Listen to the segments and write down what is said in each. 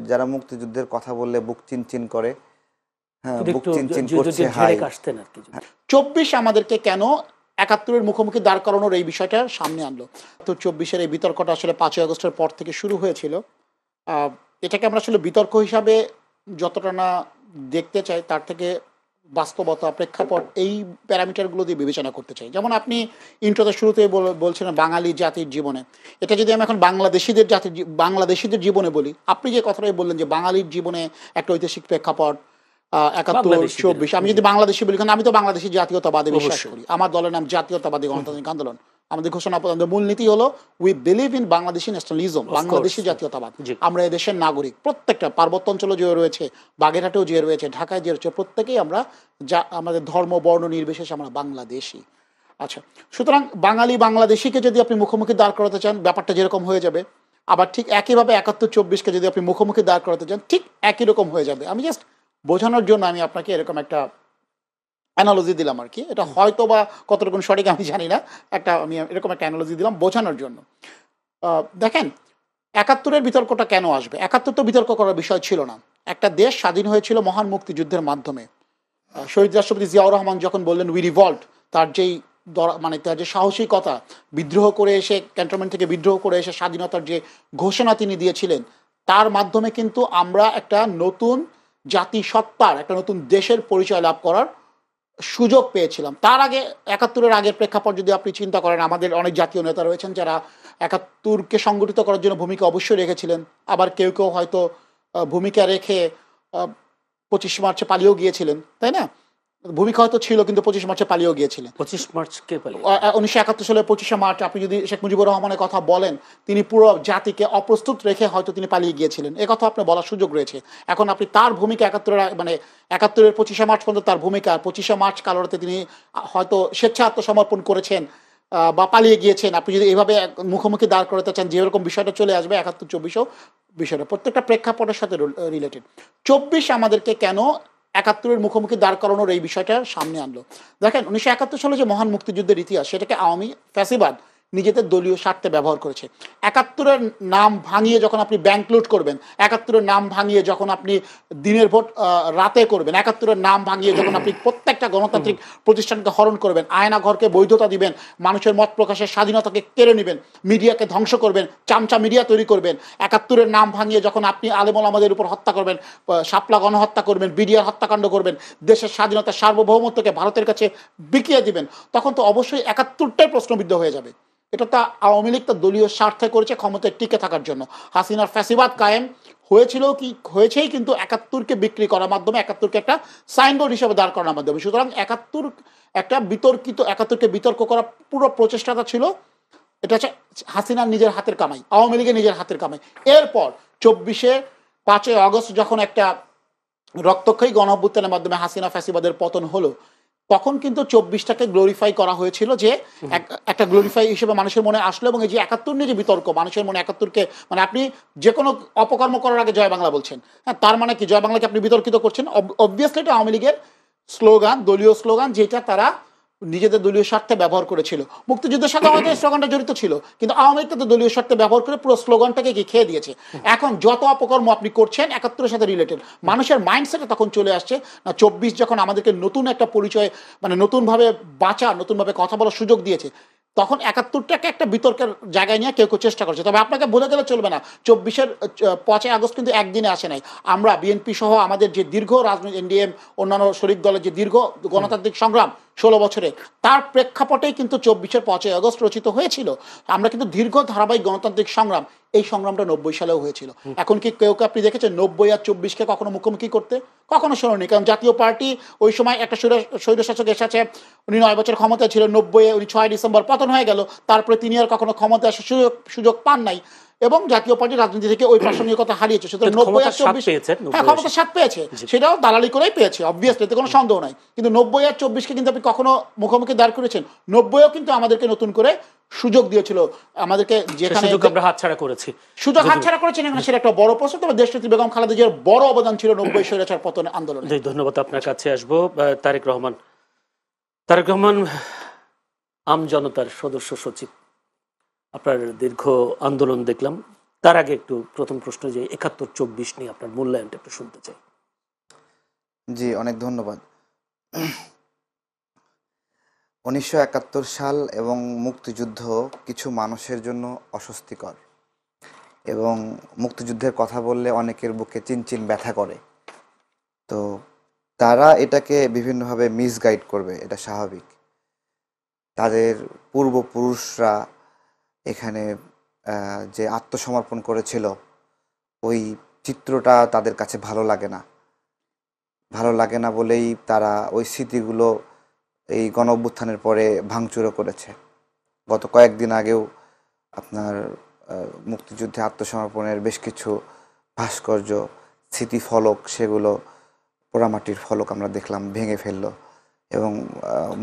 যারা মুক্তিযুদ্ধের কথা বললে বুক চিনচিন করে, হ্যাঁ যদি বুক একটু চিনচিন যদি করছে, ঝেড়ে হাই। কাশতেন আর কি। 24 আমাদেরকে কেন 71-এর মুখোমুখি দাঁড় করানোর এই বিষয়টা সামনে আনলো? তো 24-এর এই বিতর্কটা আসলে 5ই আগস্টের পর থেকে শুরু হয়েছিল। এটাকে আমরা আসলে বিতর্ক হিসাবে যতটা না দেখতে চাই, তার থেকে বাস্তবতা, প্রেক্ষাপট, এই প্যারামিটারগুলো দিয়ে বিবেচনা করতে চাই। যেমন আপনি ইন্ট্রোতে শুরুতেই বলছিলেন বাঙালি জাতির জীবনে, এটা যদি আমি এখন বাংলাদেশিদের জীবনে বলি, আপনি যে কথাটাই বললেন যে বাঙালির জীবনে একটা ঐতিহাসিক প্রেক্ষাপট 71-24, আমি যদি বাংলাদেশি বলি, কারণ আমি তো বাংলাদেশি জাতীয়তাবাদে বিশ্বাস করি, আমার দলের নাম জাতীয়তাবাদী গণতান্ত্রিক আন্দোলন। আমাদের ঘোষণাপত্রের মূলনীতি হলো we believe in Bangladeshi nationalism, Bangladeshi জাতীয়তাবাদ। আমরা এদেশের নাগরিক, প্রত্যেকটা পার্বত্য অঞ্চলে যে রয়েছে, বাগেরহাটেও যে রয়েছে, ঢাকায় যে রয়েছে, প্রত্যেকেই আমরা আমাদের ধর্ম বর্ণ নির্বিশেষে আমরা বাংলাদেশি। আচ্ছা, সুতরাং বাংলাদেশিকে যদি আপনি মুখোমুখি দাঁড় করাতে চান, ব্যাপারটা যেরকম হয়ে যাবে। আবার ঠিক একইভাবে 71-24-কে যদি আপনি মুখোমুখি দাঁড় করাতে চান, ঠিক একই রকম হয়ে যাবে। আমি জাস্ট বোঝানোর জন্য আমি আপনাকে এরকম একটা অ্যানালজি দিলাম আর কি। এটা হয়তো বা কতটুকু সঠিক আমি জানি না, আমি এরকম একটা অ্যানালজি দিলাম বোঝানোর জন্য। দেখেন, 71-এর বিতর্কটা কেন আসবে? 71 তো বিতর্ক করার বিষয় ছিল না। একটা দেশ স্বাধীন হয়েছিল মহান মুক্তিযুদ্ধের মাধ্যমে। শহীদ রাষ্ট্রপতি জিয়াউর রহমান যখন বললেন উই রিভল্ট, তার যে সাহসিকতা, বিদ্রোহ করে এসে, ক্যান্টনমেন্ট থেকে বিদ্রোহ করে এসে স্বাধীনতার যে ঘোষণা তিনি দিয়েছিলেন, তার মাধ্যমে কিন্তু আমরা একটা নতুন জাতিসত্তার, একটা নতুন দেশের পরিচয় লাভ করার সুযোগ পেয়েছিলাম। তার আগে 71-এর আগের প্রেক্ষাপট যদি আপনি চিন্তা করেন, আমাদের অনেক জাতীয় নেতা রয়েছেন যারা 71-কে সংগঠিত করার জন্য ভূমিকা অবশ্যই রেখেছিলেন। আবার কেউ কেউ হয়তো ভূমিকা রেখে 25 মার্চে পালিয়েও গিয়েছিলেন, তাই না? ভূমিকা হয়তো ছিল, কিন্তু 25 মার্চে পালিয়েও গিয়েছিলেন। 25 মার্চ কে পালিয়ে? 1971 সালের 25শে মার্চ আপনি যদি শেখ মুজিবুর রহমানের কথা বলেন, তিনি পুরো জাতিকে অপ্রস্তুত রেখে হয়তো তিনি পালিয়ে গিয়েছিলেন, এ কথা আপনার বলার সুযোগ রয়েছে। এখন আপনি তার ভূমিকা 71-এর 25শে মার্চ পর্যন্ত তার ভূমিকা, 25শে মার্চ কালোরাতে তিনি হয়তো স্বেচ্ছা আত্মসমর্পণ করেছেন বা পালিয়ে গিয়েছেন, আপনি যদি এইভাবে মুখোমুখি দাঁড় করাতে চান, যেরকম বিষয়টা চলে আসবে 71-24-ও বিষয়টা প্রত্যেকটা প্রেক্ষাপটের সাথে রিলেটেড। 24 আমাদেরকে কেন 71-এর মুখোমুখি দাঁড় করানোর এই বিষয়টা সামনে আনলো? দেখেন, 1971 সালে যে মহান মুক্তিযুদ্ধের ইতিহাস, সেটাকে আওয়ামী ফ্যাসিবাদ নিজেদের দলীয় স্বার্থে ব্যবহার করেছে। 71-এর নাম ভাঙিয়ে যখন আপনি ব্যাংক লুট করবেন, 71-এর নাম ভাঙিয়ে যখন আপনি দিনের ভোট রাতে করবেন, 71-এর নাম ভাঙিয়ে যখন আপনি প্রত্যেকটা গণতান্ত্রিক প্রতিষ্ঠানকে হরণ করবেন, আয়না ঘরকে বৈধতা দিবেন, মানুষের মত প্রকাশের স্বাধীনতাকে কেড়ে নেবেন, মিডিয়াকে ধ্বংস করবেন, চামচা মিডিয়া তৈরি করবেন, 71-এর নাম ভাঙিয়ে যখন আপনি আলেম ওলামাদের উপর হত্যা করবেন, শাপলা গণহত্যা করবেন, বিডিআর হত্যাকাণ্ড করবেন, দেশের স্বাধীনতা সার্বভৌমত্বকে ভারতের কাছে বিকিয়ে দিবেন, তখন তো অবশ্যই 71টাই প্রশ্নবিদ্ধ হয়ে যাবে। এটা তো আওয়ামী লীগ তার দলীয় স্বার্থে করেছে, ক্ষমতায় টিকে থাকার জন্য। হাসিনার ফ্যাসিবাদ কায়েম হয়েছেই কিন্তু 71-কে বিক্রি করার মাধ্যমে, 71-কে একটা সাইনবোর্ড হিসেবে দাঁড় করানোর মাধ্যমে। সুতরাং 71 একটা বিতর্কিত, 71-কে বিতর্ক করার পুরো প্রচেষ্টাটা ছিল, এটা হচ্ছে হাসিনার নিজের হাতের কামাই, আওয়ামী লীগের নিজের হাতের কামাই। এরপর 24-এ 5ই আগস্ট যখন একটা রক্তক্ষয়ী গণঅভ্যুত্থানের মাধ্যমে হাসিনা ফ্যাসিবাদের পতন হলো, তখন কিন্তু 24টাকে গ্লোরিফাই করা হয়েছিল, যে একটা গ্লোরিফাই হিসেবে মানুষের মনে আসলো। এবং এই যে 71 নিয়ে যে বিতর্ক, মানুষের মনে 71-কে, মানে আপনি যে কোনো অপকর্ম করার আগে জয় বাংলা বলছেন, হ্যাঁ, তার মানে কি জয় বাংলাকে আপনি বিতর্কিত করছেন? অবভিয়াসলি এটা আওয়ামী লীগের স্লোগান, দলীয় স্লোগান, যেটা তারা নিজেদের দলীয় স্বার্থে ব্যবহার করেছিল। মুক্তিযুদ্ধের সাথে আমাদের স্লোগানটা জড়িত ছিল, কিন্তু আওয়ামী লীগ তো দলীয় স্বার্থে ব্যবহার করে পুরো স্লোগানটাকে কি খেয়ে দিয়েছে। এখন যত অপকর্ম আপনি করছেন 71-এর সাথে রিলেটেড, মানুষের মাইন্ডসেটে তখন চলে আসছে না 24 যখন আমাদেরকে নতুন একটা পরিচয়, মানে নতুনভাবে বাঁচা, নতুনভাবে কথা বলার সুযোগ দিয়েছে, তখন 71টাকে একটা বিতর্কের জায়গায় নিয়ে কেউ কেউ চেষ্টা করছে। তবে আপনাকে বলে গেলে চলবে না, 24-এর 5ই আগস্ট কিন্তু একদিনে আসে নাই। আমরা বিএনপি সহ আমাদের যে দীর্ঘ রাজনৈতিক, এনডিএম, অন্যান্য শরিক দলের যে দীর্ঘ গণতান্ত্রিক সংগ্রাম 16 বছরে, তার প্রেক্ষাপটেই কিন্তু 24-এর 5ই আগস্ট রচিত হয়েছিল। আমরা কিন্তু দীর্ঘ ধারাবাহিক গণতান্ত্রিক সংগ্রাম, এই সংগ্রামটা 90 সালেও হয়েছিল। এখন কি কেউ আপনি দেখেছেন 90 আর 24-কে কখনো মুখোমুখি করতে? কখনো শোনেনি। কারণ জাতীয় পার্টি ওই সময় একটা স্বৈরশাসক এসেছে, উনি 9 বছর ক্ষমতায় ছিলেন, 90-এ উনি 6 ডিসেম্বর পতন হয়ে গেল, তারপরে তিনি আর কখনো ক্ষমতায় আসার সুযোগ পান নাই, এবং জাতীয় পার্টি রাজনীতি থেকে ওই প্রাসঙ্গিকতা হারিয়েছে। সুতরাং 90 আর 24, হ্যাঁ, ক্ষমতার স্বাদ পেয়েছে, সেটাও দালালি করেই পেয়েছে, অবভিয়াসলি, এতে কোনো সন্দেহ নাই। কিন্তু 90 আর 24-কে কিন্তু আপনি কখনো মুখোমুখি দাঁড় করেছেন? 90-ও কিন্তু আমাদেরকে নতুন করে সুযোগ দিয়েছিল, আমাদেরকে যেখানে আমরা হাতছাড়া করেছি, সুযোগ হাতছাড়া করেছেন, এখানে সেটা একটা বড় প্রশ্ন। তবে দেশনেত্রী বেগম খালেদা জিয়ার বড় অবদান ছিল 90 স্বৈরাচার পতন আন্দোলনে। ধন্যবাদ। আপনার কাছে আসবো তারেক রহমান। আম জনতার সদস্য সচিব, আপনার দীর্ঘ আন্দোলন দেখলাম, তার আগে একটু প্রথম প্রশ্ন যে ৭১-২৪ নিয়ে আপনার মূল্যায়নটা একটু শুনতে চাই। জি, অনেক ধন্যবাদ। ১৯৭১ সাল এবং মুক্তিযুদ্ধ কিছু মানুষের জন্য অস্বস্তিকর, এবং মুক্তিযুদ্ধের কথা বললে অনেকের বুকে চিনচিন ব্যথা করে। তো তারা এটাকে বিভিন্নভাবে মিসগাইড করবে, এটা স্বাভাবিক। তাদের পূর্বপুরুষরা এখানে যে আত্মসমর্পণ করেছিল, ওই চিত্রটা তাদের কাছে ভালো লাগে না। ভালো লাগে না বলেই তারা ওই স্মৃতিগুলো এই গণ অভ্যুত্থানের পরে ভাঙচুরও করেছে। গত কয়েকদিন আগেও আপনার মুক্তিযুদ্ধে আত্মসমর্পণের বেশ কিছু ভাস্কর্য, স্মৃতিফলক, সেগুলো পোড়ামাটির ফলক আমরা দেখলাম ভেঙে ফেললো এবং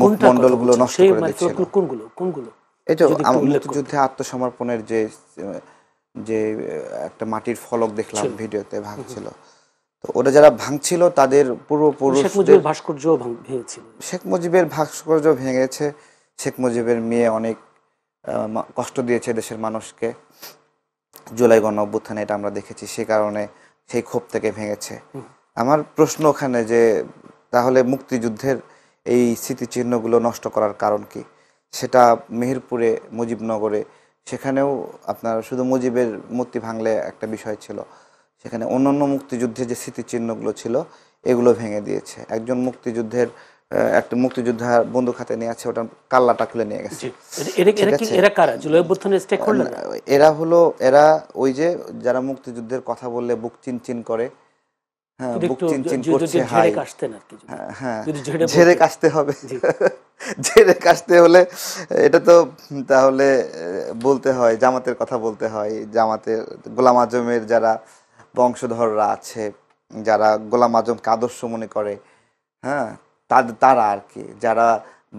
মুখমণ্ডলগুলো নষ্ট করে দিচ্ছিল। কোনগুলো কোনগুলো এই তো যদি একটু উল্লেখ মুক্তিযুদ্ধে আত্মসমর্পণের যে যে একটা মাটির ফলক দেখলাম ছিল। ভিডিওতে ভাঙছিল। তো ওরা যারা ভাঙছিল তাদের শেখ পূর্বপুরুষদের, মুজিবের ভাস্কর্য ভেঙেছিল। শেখ মুজিবের ভাস্কর্য ভেঙেছে। শেখ মুজিবের মেয়ে অনেক কষ্ট দিয়েছে দেশের মানুষকে জুলাই গণ অভ্যুত্থানে, এটা আমরা দেখেছি। সে কারণে সেই ক্ষোভ থেকে ভেঙেছে। আমার প্রশ্ন ওখানে যে তাহলে মুক্তিযুদ্ধের এই স্মৃতিচিহ্নগুলো নষ্ট করার কারণ কি? সেটা মেহেরপুরে, মুজিবনগরে, সেখানেও আপনার শুধু মুজিবের মূর্তি ভাঙলে একটা বিষয় ছিল, সেখানে অন্যান্য মুক্তিযুদ্ধের যে স্মৃতিচিহ্নগুলো ছিল এগুলো ভেঙে দিয়েছে। একজন মুক্তিযুদ্ধের একটা মুক্তিযোদ্ধা বন্দুক হাতে নিয়ে আছে, ওটা কাল্লাটা খুলে নিয়ে গেছে। এরা কারা? জুলাই অভ্যুত্থানের স্টেক হোল্ডার? এরা ওই যে যারা মুক্তিযুদ্ধের কথা বললে বুক চিনচিন করে, হ্যাঁ, বুক চিনচিন করছে, হাই, হ্যাঁ, ঝেড়ে কাশতে হবে। ঝেড়ে কাশতে হলে এটা তো তাহলে বলতে হয়, জামাতের কথা বলতে হয়। জামাতের গোলাম আজমের যারা বংশধররা আছে, যারা গোলাম আজমকে আদর্শ মনে করে, হ্যাঁ, তারা আর কি, যারা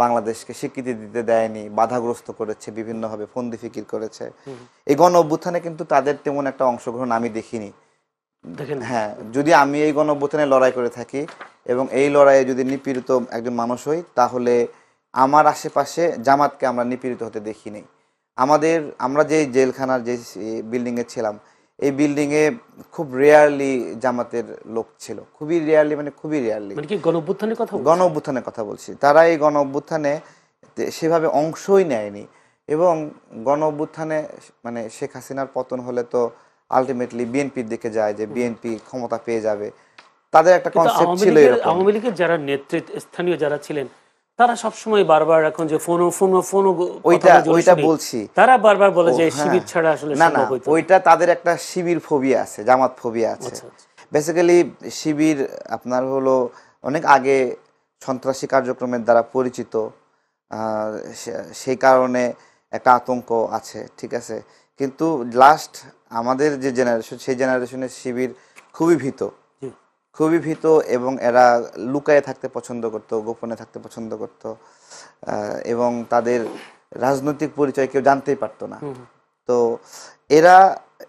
বাংলাদেশকে স্বীকৃতি দিতে দেয়নি, বাধাগ্রস্ত করেছে, বিভিন্নভাবে ফন্দি ফিকির করেছে, এই গণ অভ্যুত্থানে কিন্তু তাদের তেমন একটা অংশগ্রহণ আমি দেখিনি। হ্যাঁ, যদি আমি এই গণ অভ্যুত্থানে লড়াই করে থাকি এবং এই লড়াইয়ে যদি নিপীড়িত একজন মানুষ হই, তাহলে আমার আশেপাশে জামাতকে আমরা নিপীড়িত হতে দেখিনি। আমরা যে জেলখানার যে বিল্ডিংয়ে ছিলাম, এই বিল্ডিংয়ে খুব রেয়ারলি জামাতের লোক ছিল, খুবই রেয়ারলি, মানে খুবই রেয়ারলি। গণ অভ্যুত্থানের কথা বলছি। তারা এই গণ অভ্যুত্থানে সেভাবে অংশই নেয়নি। এবং গণ অভ্যুত্থানে মানে শেখ হাসিনার পতন হলে তো আলটিমেটলি বিএনপির দিকে যায়, যে বিএনপি ক্ষমতা পেয়ে যাবে। তাদের একটা কনসেপ্ট ছিল এরকম। আওয়ামী লীগের যারা নেতৃত্ব স্থানীয় যারা ছিলেন, তারা সবসময় বারবার এখন যে ফোন ওইটা বলছি, তারা বারবার বলে যে শিবির ছাড়া আসলে সম্ভব হইতো না। ওইটা তাদের একটা শিবির ফোবিয়া আছে, জামাত ফোবিয়া আছে। বেসিক্যালি শিবির আপনার হলো অনেক আগে সন্ত্রাসী কার্যক্রমের দ্বারা পরিচিত, সেই কারণে একটা আতঙ্ক আছে, ঠিক আছে। কিন্তু লাস্ট আমাদের যে জেনারেশন, সেই জেনারেশনের শিবির খুবই ভীত, এবং এরা লুকায়ে থাকতে পছন্দ করতো, গোপনে থাকতে পছন্দ করতো, এবং তাদের রাজনৈতিক পরিচয় কেউ জানতেই পারতো না। তো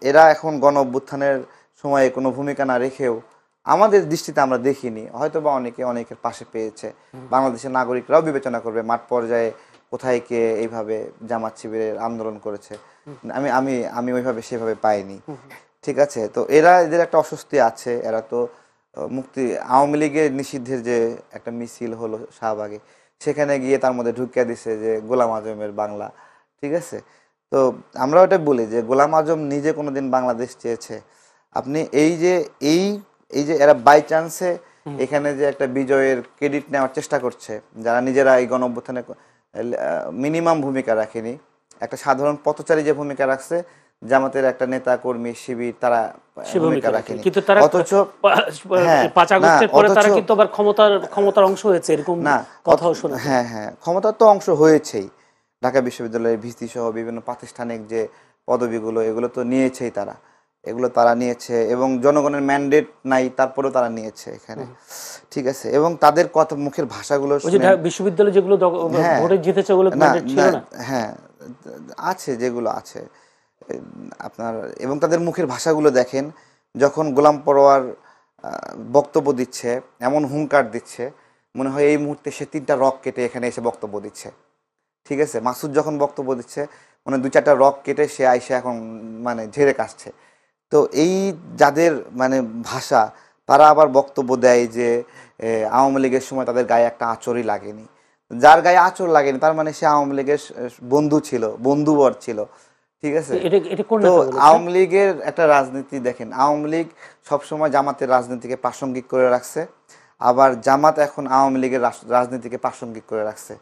এরা এখন গণ অভ্যুত্থানের সময়ে কোনো ভূমিকা না রেখেও আমাদের দৃষ্টিতে আমরা দেখিনি, হয়তো বা অনেকের পাশে পেয়েছে। বাংলাদেশের নাগরিকরাও বিবেচনা করবে মাঠ পর্যায়ে কোথায় কে এইভাবে জামাত শিবিরের আন্দোলন করেছে। আমি ওইভাবে সেভাবে পাইনি, ঠিক আছে। তো এদের একটা অস্বস্তি আছে। এরা তো আওয়ামী লীগের নিষিদ্ধের যে একটা মিছিল হলো শাহবাগে, সেখানে গিয়ে তার মধ্যে ঢুকিয়ে দিছে যে গোলাম আজমের বাংলা, ঠিক আছে। তো আমরা ওটা বলি যে গোলাম আজম নিজে কোনোদিন বাংলাদেশ চেয়েছে? আপনি এই যে এরা বাই চান্সে এখানে যে একটা বিজয়ের ক্রেডিট নেওয়ার চেষ্টা করছে, যারা নিজেরা এই গণ অভ্যুত্থানে মিনিমাম ভূমিকা রাখেনি, একটা সাধারণ পথচারী যে ভূমিকা রাখছে, জামাতের একটা নেতা কর্মী শিবির, তারা ভূমিকা রাখেনি। অথচ ক্ষমতার অংশ হয়েছে, এরকম কথাও শোনা। হ্যাঁ, ক্ষমতার তো অংশ হয়েছেই। ঢাকা বিশ্ববিদ্যালয়ের ভিসি সহ বিভিন্ন প্রাতিষ্ঠানিক যে পদবিগুলো, এগুলো তো নিয়েছেই তারা নিয়েছে, এবং জনগণের ম্যান্ডেট নাই, তারপরেও তারা নিয়েছে এখানে, ঠিক আছে। এবং তাদের কথা, মুখের ভাষাগুলো, বিশ্ববিদ্যালয় যেগুলো ভোটে জিতেছে ওগুলো ম্যান্ডেট ছিল না। হ্যাঁ, আছে, যেগুলো আছে আপনার, এবং তাদের মুখের ভাষাগুলো দেখেন, যখন গোলাম পরোয়ার বক্তব্য দিচ্ছে, এমন হুঙ্কার দিচ্ছে, মনে হয় এই মুহূর্তে সে 3টা রক কেটে এখানে এসে বক্তব্য দিচ্ছে, ঠিক ঠিক আছে, মাসুদ যখন বক্তব্য দিচ্ছে মানে 2-4টা রক কেটে সে আইসা এখন মানে ঝেড়ে কাটছে। তো এই যাদের মানে ভাষা, তারা আবার বক্তব্য দেয় যে আওয়ামী লীগের সময় তাদের গায়ে একটা আঁচড়ই লাগেনি। যার গায়ে আঁচড় লাগেনি তার মানে সে আওয়ামী লীগের বন্ধু ছিল, বন্ধুবর ছিল, ঠিক আছে। এটা কোন তো নেতা বলেছে? আওয়ামী লীগের একটা রাজনীতি দেখেন, আওয়ামী লীগ সবসময় জামাতের রাজনীতিকে প্রাসঙ্গিক করে রাখছে, আবার জামাত এখন আওয়ামী লীগের রাজনীতিকে প্রাসঙ্গিক করে রাখছে।